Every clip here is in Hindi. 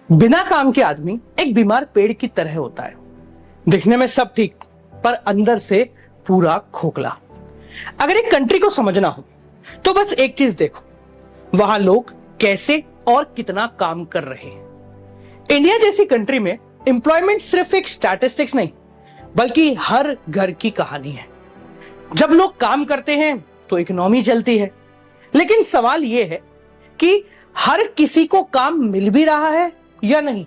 बिना काम के आदमी एक बीमार पेड़ की तरह होता है। दिखने में सब ठीक, पर अंदर से पूरा खोखला। अगर एक कंट्री को समझना हो तो बस एक चीज देखो, वहां लोग कैसे और कितना काम कर रहे हैं। इंडिया जैसी कंट्री में एम्प्लॉयमेंट सिर्फ एक स्टैटिस्टिक्स नहीं, बल्कि हर घर की कहानी है। जब लोग काम करते हैं तो इकोनॉमी चलती है, लेकिन सवाल यह है कि हर किसी को काम मिल भी रहा है या नहीं,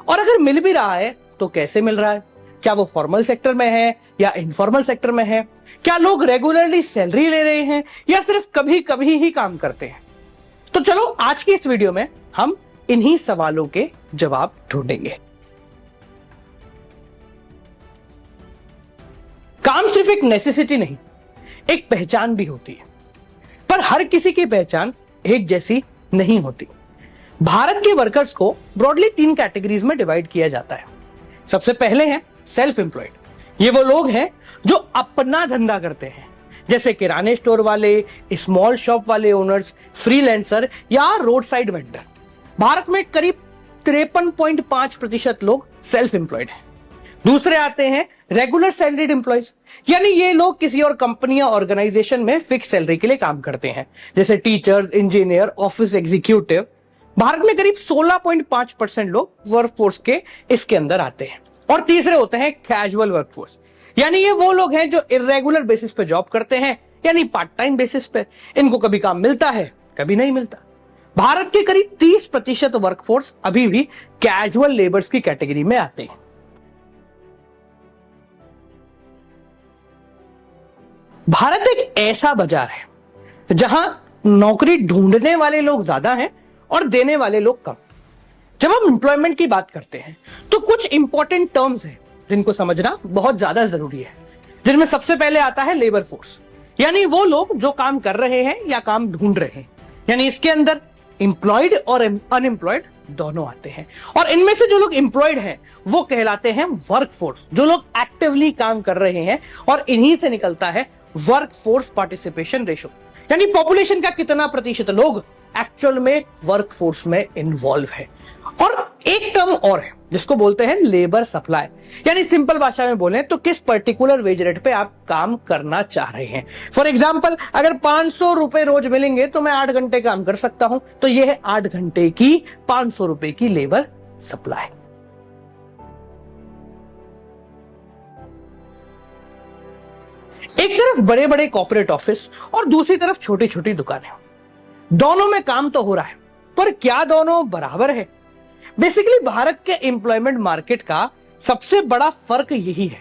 और अगर मिल भी रहा है तो कैसे मिल रहा है। क्या वो फॉर्मल सेक्टर में है या इनफॉर्मल सेक्टर में है? क्या लोग रेगुलरली सैलरी ले रहे हैं या सिर्फ कभी कभी ही काम करते हैं? तो चलो आज की इस वीडियो में हम इन्हीं सवालों के जवाब ढूंढेंगे। काम सिर्फ एक नेसेसिटी नहीं, एक पहचान भी होती है, पर हर किसी की पहचान एक जैसी नहीं होती। भारत के वर्कर्स को ब्रॉडली 3 कैटेगरीज में डिवाइड किया जाता है। सबसे पहले हैं सेल्फ एम्प्लॉयड। ये वो लोग हैं जो अपना धंधा करते हैं, जैसे किराने स्टोर वाले, स्मॉल शॉप वाले ओनर्स, फ्रीलांसर या रोड साइड वेंडर। भारत में करीब 53.5% लोग सेल्फ एम्प्लॉयड हैं। दूसरे आते हैं रेगुलर सैलरीड एम्प्लॉयज, यानी ये लोग किसी और कंपनी या ऑर्गेनाइजेशन में फिक्स सैलरी के लिए काम करते हैं, जैसे teachers, engineer, office executive. Bharat में करीब 16.5% लोग वर्कफोर्स के इसके अंदर आते हैं। और तीसरे होते हैं कैजुअल वर्कफोर्स, यानी ये वो लोग हैं जो इरेगुलर बेसिस पे जॉब करते हैं, यानी पार्ट टाइम बेसिस पे। इनको कभी काम मिलता है, कभी नहीं मिलता। भारत के करीब 30% वर्कफोर्स अभी भी कैजुअल लेबर्स की कैटेगरी में आते हैं। भारत एक ऐसा बाजार है जहां नौकरी ढूंढने वाले लोग ज्यादा हैं और देने वाले लोग कम। जब हम एम्प्लॉयमेंट की बात करते हैं तो कुछ इंपॉर्टेंट टर्म्स हैं जिनको समझना बहुत ज्यादा जरूरी है, जिनमें सबसे पहले आता है लेबर फोर्स, यानी वो लोग जो काम कर रहे हैं या काम ढूंढ रहे हैं। यानी इसके अंदर एम्प्लॉयड और अनएम्प्लॉयड दोनों आते हैं, और इनमें से जो लोग एम्प्लॉयड हैं वो कहलाते हैं वर्क फोर्स, जो लोग एक्टिवली काम कर रहे हैं। और इन्हीं से निकलता है वर्क फोर्स पार्टिसिपेशन रेशो, यानी पॉपुलेशन का कितना प्रतिशत लोग एक्चुअल में वर्क फोर्स में इन्वॉल्व है। और एक टर्म और है जिसको बोलते हैं लेबर सप्लाई, यानी सिंपल भाषा में बोलें तो किस पर्टिकुलर वेज रेट पे आप काम करना चाह रहे हैं। फॉर एग्जांपल, अगर 500 रुपए रोज मिलेंगे तो मैं 8 घंटे काम कर सकता हूं, तो यह है 8 घंटे की 500 रुपए की लेबर सप्लाई। एक तरफ बड़े बड़े कॉर्पोरेट ऑफिस और दूसरी तरफ छोटी छोटी दुकानें, दोनों में काम तो हो रहा है, पर क्या दोनों बराबर है? बेसिकली भारत के एम्प्लॉयमेंट मार्केट का सबसे बड़ा फर्क यही है,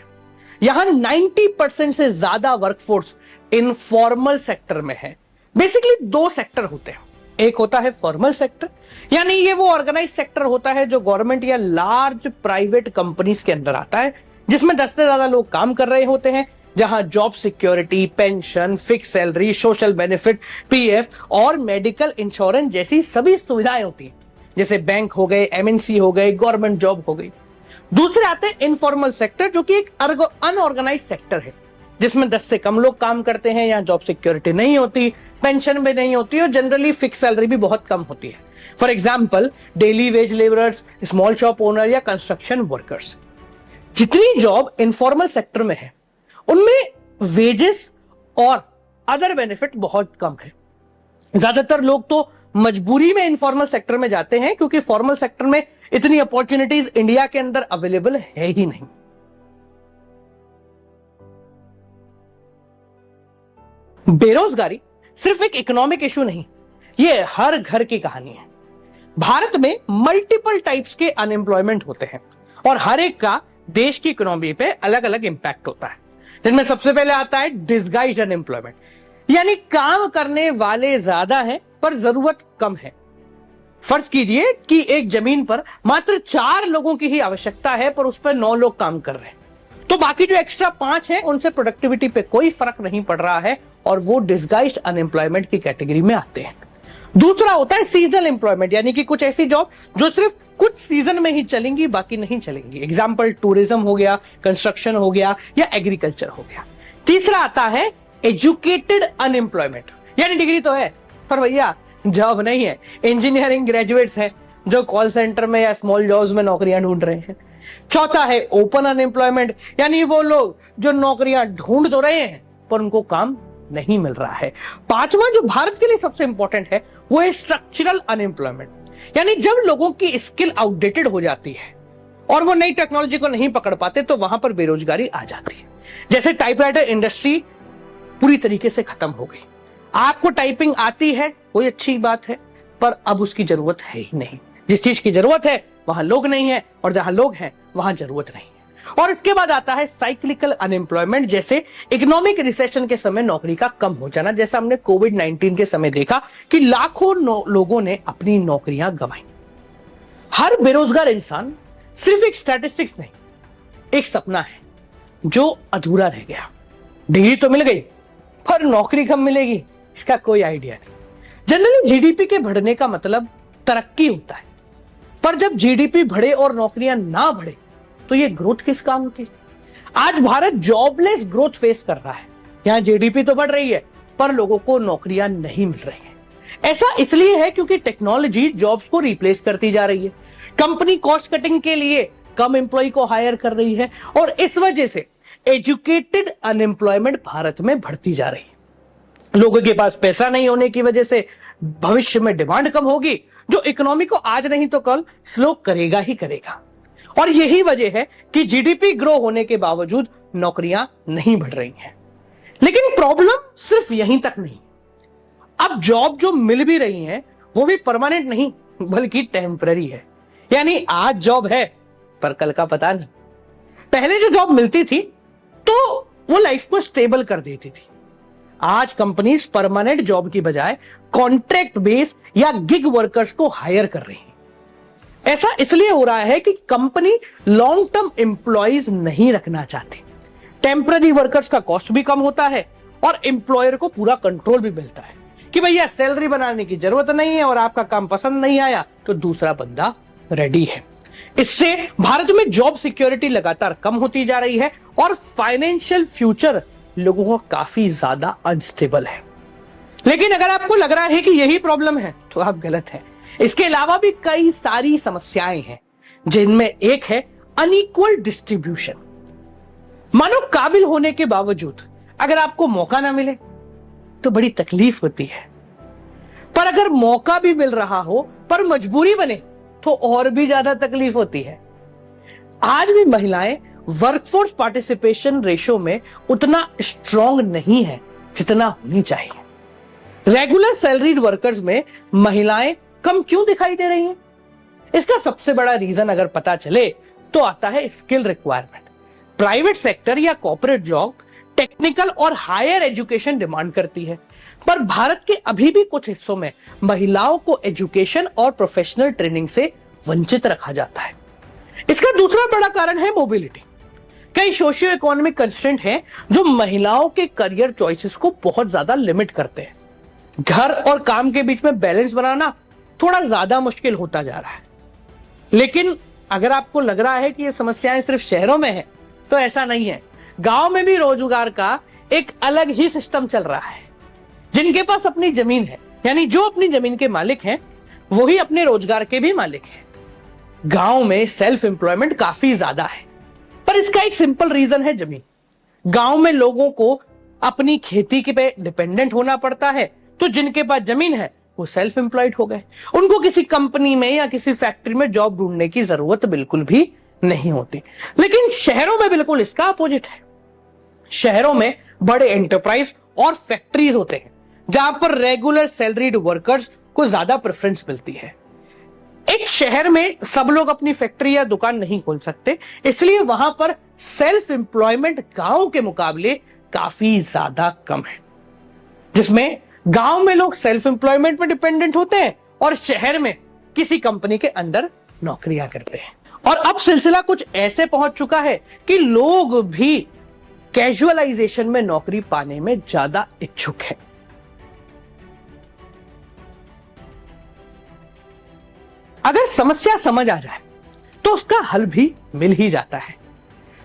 यहां 90% से ज्यादा वर्कफोर्स इनफॉर्मल सेक्टर में है। बेसिकली 2 सेक्टर होते हैं, एक होता है फॉर्मल सेक्टर, यानी ये वो ऑर्गेनाइज सेक्टर होता है जो गवर्नमेंट या लार्ज प्राइवेट कंपनीज के अंदर आता है, जिसमें 10 से ज्यादा लोग काम कर रहे होते हैं, जहां job security, pension, fix salary, social benefit, PF और मेडिकल इंश्योरेंस जैसी सभी सुविधाएं होती हैं, जैसे बैंक हो गए, एमएनसी हो गए, गवर्नमेंट जॉब हो गई। दूसरे आते हैं इनफॉर्मल सेक्टर, जो कि एक अनऑर्गेनाइज सेक्टर है, जिसमें 10 से कम लोग काम करते हैं, यहाँ जॉब सिक्योरिटी नहीं होती, पेंशन भी नहीं होती और जनरली फिक्स सैलरी भी बहुत कम होती है। For example, daily veg labourers, small shop owner या कंस्ट्रक्शन वर्कर्स। जितनी जॉब इनफॉर्मल सेक्टर में है उनमें वेजेस और अदर बेनिफिट बहुत कम है। ज्यादातर लोग तो मजबूरी में इनफॉर्मल सेक्टर में जाते हैं, क्योंकि फॉर्मल सेक्टर में इतनी अपॉर्चुनिटीज इंडिया के अंदर अवेलेबल है ही नहीं। बेरोजगारी सिर्फ एक इकोनॉमिक इशू नहीं, यह हर घर की कहानी है। भारत में मल्टीपल टाइप्स के अनएम्प्लॉयमेंट होते हैं और हर एक का देश की इकोनॉमी पे अलग अलग इंपैक्ट होता है, जिनमें सबसे पहले आता है डिस्गाइज्ड अनएम्प्लॉयमेंट, यानी काम करने वाले ज्यादा हैं पर जरूरत कम है। फर्ज कीजिए कि एक जमीन पर मात्र 4 लोगों की ही आवश्यकता है, पर उस पर 9 लोग काम कर रहे हैं, तो बाकी जो एक्स्ट्रा 5 हैं उनसे प्रोडक्टिविटी पे कोई फर्क नहीं पड़ रहा है, और वो डिस्गाइज्ड अनएम्प्लॉयमेंट की कैटेगरी में आते हैं। दूसरा होता है सीजनल एम्प्लॉयमेंट, यानी कि कुछ ऐसी जॉब जो सिर्फ कुछ सीजन में ही चलेंगी, बाकी नहीं चलेंगी। एग्जाम्पल, टूरिज्म हो गया, कंस्ट्रक्शन हो गया या एग्रीकल्चर हो गया। तीसरा आता है एजुकेटेड अनएम्प्लॉयमेंट, यानी डिग्री तो है पर भैया जॉब नहीं है। इंजीनियरिंग ग्रेजुएट्स हैं जो कॉल सेंटर में या स्मॉल जॉब्स में नौकरियां ढूंढ रहे हैं। चौथा है ओपन अनएम्प्लॉयमेंट, यानी वो लोग जो नौकरियां ढूंढ तो रहे हैं पर उनको काम नहीं मिल रहा है। पांचवा जो भारत के लिए सबसे इंपॉर्टेंट है वो है स्ट्रक्चरल अनएम्प्लॉयमेंट, यानी जब लोगों की स्किल आउटडेटेड हो जाती है और वो नई टेक्नोलॉजी को नहीं पकड़ पाते तो वहां पर बेरोजगारी आ जाती है। जैसे टाइपराइटर इंडस्ट्री पूरी तरीके से खत्म हो गई। आपको टाइपिंग आती है कोई अच्छी बात है, पर अब उसकी जरूरत है ही नहीं। जिस चीज की जरूरत है वहां लोग नहीं है, और जहां लोग हैं वहां जरूरत नहीं है। और इसके बाद आता है साइक्लिकल अनएम्प्लॉयमेंट, जैसे इकोनॉमिक रिसेशन के समय नौकरी का कम हो जाना, जैसा हमने कोविड-19 के समय देखा कि लाखों लोगों ने अपनी नौकरियां गंवाई। हर बेरोजगार इंसान सिर्फ एक स्टैटिस्टिक्स नहीं, एक सपना है जो अधूरा रह गया। डिग्री तो मिल गई पर नौकरी कब मिलेगी इसका कोई आइडिया नहीं। जनरली जीडीपी के बढ़ने का मतलब तरक्की होता है, पर जब जीडीपी बढ़े और नौकरियां ना बढ़े तो ये ग्रोथ किस काम की। आज भारत जॉबलेस ग्रोथ फेस कर रहा है। यहां जीडीपी तो बढ़ रही है पर लोगों को नौकरियां नहीं मिल रही हैं। ऐसा इसलिए है क्योंकि टेक्नोलॉजी जॉब्स को रिप्लेस करती जा रही है। कंपनी कॉस्ट कटिंग के लिए कम एम्प्लॉय को हायर कर रही है और इस वजह से एजुकेटेड अनएम्प्लॉयमेंट भारत में बढ़ती जा रही है। लोगों के पास पैसा नहीं होने की वजह से भविष्य में डिमांड कम होगी, जो इकोनॉमी को आज नहीं तो कल स्लो करेगा ही करेगा। और यही वजह है कि जीडीपी ग्रो होने के बावजूद नौकरियां नहीं बढ़ रही हैं। लेकिन प्रॉब्लम सिर्फ यहीं तक नहीं। अब जॉब जो मिल भी रही हैं वो भी परमानेंट नहीं बल्कि टेम्पररी है, यानी आज जॉब है पर कल का पता नहीं। पहले जो जॉब मिलती थी तो वो लाइफ को स्टेबल कर देती थी। आज कंपनीज परमानेंट जॉब की बजाय कॉन्ट्रैक्ट बेस या गिग वर्कर्स को हायर कर रही हैं। ऐसा इसलिए हो रहा है कि कंपनी लॉन्ग टर्म एम्प्लॉइज नहीं रखना चाहती। टेम्पररी वर्कर्स का कॉस्ट भी कम होता है और एम्प्लॉयर को पूरा कंट्रोल भी मिलता है कि भैया सैलरी बनाने की जरूरत नहीं है और आपका काम पसंद नहीं आया तो दूसरा बंदा रेडी है। इससे भारत में जॉब सिक्योरिटी लगातार कम होती जा रही है और फाइनेंशियल फ्यूचर लोगों को काफी ज्यादा अनस्टेबल है। लेकिन अगर आपको लग रहा है कि यही प्रॉब्लम है तो आप गलत हैं। इसके अलावा भी कई सारी समस्याएं हैं, जिनमें एक है अनइक्वल डिस्ट्रीब्यूशन। मानो काबिल होने के बावजूद अगर आपको मौका ना मिले तो बड़ी तकलीफ होती है, पर अगर मौका भी मिल रहा हो पर मजबूरी बने तो और भी ज्यादा तकलीफ होती है। आज भी महिलाएं वर्कफोर्स पार्टिसिपेशन रेशो में उतना स्ट्रांग नहीं है जितना होनी चाहिए। रेगुलर सैलरीड वर्कर्स में महिलाएं कम क्यों दिखाई दे रही हैं? इसका सबसे बड़ा रीजन अगर पता चले तो आता है स्किल रिक्वायरमेंट। प्राइवेट सेक्टर या कॉर्पोरेट जॉब टेक्निकल और हायर एजुकेशन डिमांड करती है, पर भारत के अभी भी कुछ हिस्सों में महिलाओं को एजुकेशन और प्रोफेशनल ट्रेनिंग से वंचित रखा जाता है। इसका दूसरा बड़ा कारण है मोबिलिटी। कई सोशियो इकोनॉमिक कंस्ट्रेंट हैं जो महिलाओं के करियर चॉइसेस को बहुत ज्यादा लिमिट करते हैं। घर और काम के बीच में बैलेंस बनाना थोड़ा ज्यादा मुश्किल होता जा रहा है। लेकिन अगर आपको लग रहा है कि ये समस्याएं सिर्फ शहरों में है तो ऐसा नहीं है। गांव में भी रोजगार का एक अलग ही सिस्टम चल रहा है। जिनके पास अपनी जमीन है, यानी जो अपनी जमीन के मालिक हैं, वही अपने रोजगार के भी मालिक हैं। गांव में सेल्फ एम्प्लॉयमेंट काफी ज्यादा है, पर इसका एक सिंपल रीजन है जमीन। गांव में लोगों को अपनी खेती के पे डिपेंडेंट होना पड़ता है, तो जिनके पास जमीन है वो सेल्फ एम्प्लॉयड हो गए। उनको किसी कंपनी में या किसी फैक्ट्री में जॉब ढूंढने की जरूरत बिल्कुल भी नहीं होती। लेकिन शहरों में बिल्कुल इसका अपोजिट है। शहरों में बड़े एंटरप्राइज और फैक्ट्रीज होते हैं जहां पर रेगुलर सैलरीड वर्कर्स को ज्यादा प्रेफरेंस मिलती है। एक शहर में सब लोग अपनी फैक्ट्री या दुकान नहीं खोल सकते, इसलिए वहां पर सेल्फ एम्प्लॉयमेंट गांव के मुकाबले काफी ज्यादा कम है, जिसमें गांव में लोग सेल्फ एम्प्लॉयमेंट में डिपेंडेंट होते हैं और शहर में किसी कंपनी के अंडर नौकरियां करते हैं। और अब सिलसिला कुछ ऐसे पहुंच चुका है कि लोग भी कैजुअलाइजेशन में नौकरी पाने में ज्यादा इच्छुक है। अगर समस्या समझ आ जाए तो उसका हल भी मिल ही जाता है।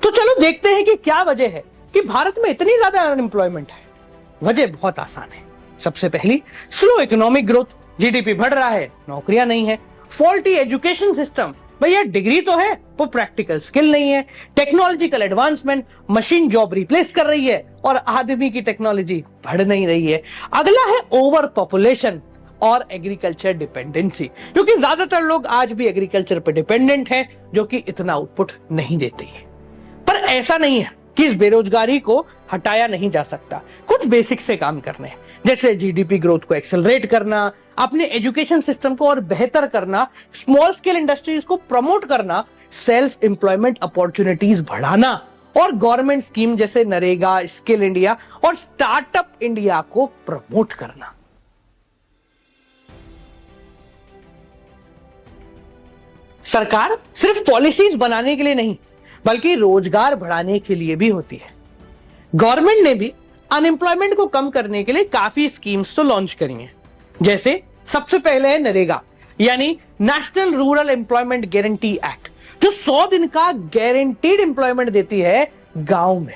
तो चलो देखते हैं कि क्या वजह है कि भारत में इतनी ज्यादा अनएम्प्लॉयमेंट है। वजह बहुत आसान है। सबसे पहली, स्लो इकोनॉमिक ग्रोथ। जीडीपी बढ़ रहा है, नौकरियां नहीं है। फॉल्टी एजुकेशन सिस्टम, भैया डिग्री तो है वो प्रैक्टिकल स्किल नहीं है, technological advancement machine job replace कर रही है और आदमी की टेक्नोलॉजी बढ़ नहीं रही है। अगला है ओवर पॉपुलेशन और एग्रीकल्चर डिपेंडेंसी, क्योंकि ज्यादातर लोग आज भी एग्रीकल्चर पे डिपेंडेंट हैं जो कि इतना आउटपुट नहीं देते हैं। पर ऐसा नहीं है कि इस बेरोजगारी को हटाया नहीं जा सकता, कुछ बेसिक से काम करने हैं, जैसे जीडीपी ग्रोथ को एक्सेलरेट करना, अपने एजुकेशन सिस्टम को और बेहतर करना, स्मॉल स्केल इंडस्ट्रीज को प्रमोट करना, सेल्फ एम्प्लॉयमेंट अपॉर्चुनिटीज बढ़ाना और गवर्नमेंट स्कीम जैसे नरेगा, स्किल इंडिया और स्टार्टअप इंडिया को प्रमोट करना। सरकार सिर्फ पॉलिसीज बनाने के लिए नहीं बल्कि रोजगार बढ़ाने के लिए भी होती है। गवर्नमेंट ने भी अनएम्प्लॉयमेंट को कम करने के लिए काफी स्कीम्स तो लॉन्च करी हैं, जैसे सबसे पहले है नरेगा यानी national rural employment guarantee act, जो 100 दिन का गारंटीड एम्प्लॉयमेंट देती है गांव में।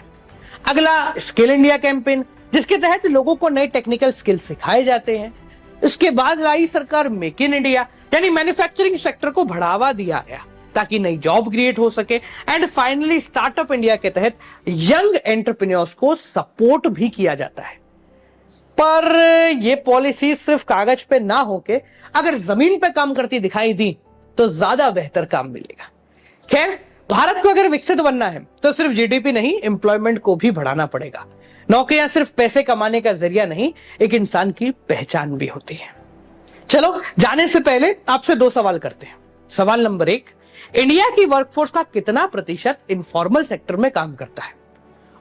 अगला स्किल इंडिया कैंपेन, जिसके तहत लोगों को नए टेक्निकल स्किल सिखाए जाते हैं। इसके बाद लाई सरकार मेक इन इंडिया यानी मैन्युफैक्चरिंग सेक्टर को बढ़ावा दिया गया ताकि नई जॉब क्रिएट हो सके। एंड फाइनली स्टार्टअप इंडिया के तहत यंग एंटरप्रेन्योर्स को सपोर्ट भी किया जाता है। पर ये पॉलिसी सिर्फ कागज पे ना होके अगर जमीन पे काम करती दिखाई दी तो ज्यादा बेहतर काम मिलेगा। खैर, भारत को अगर विकसित बनना है तो सिर्फ जीडीपी नहीं, एम्प्लॉयमेंट को भी बढ़ाना पड़ेगा। नौकरियां सिर्फ पैसे कमाने का जरिया नहीं, एक इंसान की पहचान भी होती है। चलो, जाने से पहले आपसे 2 सवाल करते हैं। सवाल नंबर 1, इंडिया की वर्कफोर्स का कितना प्रतिशत इनफॉर्मल सेक्टर में काम करता है?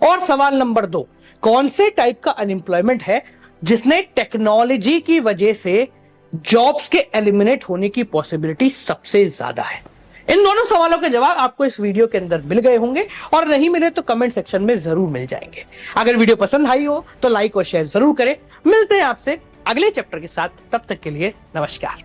और सवाल नंबर 2, कौन से टाइप का अनएम्प्लॉयमेंट है जिसने टेक्नोलॉजी की वजह से जॉब्स के एलिमिनेट होने की पॉसिबिलिटी सबसे ज्यादा है? इन दोनों सवालों के जवाब आपको इस वीडियो के अंदर मिल गए होंगे, और नहीं मिले तो कमेंट सेक्शन में जरूर मिल जाएंगे। अगर वीडियो पसंद आई हो तो लाइक और शेयर जरूर करें। मिलते हैं आपसे अगले चैप्टर के साथ, तब तक के लिए नमस्कार।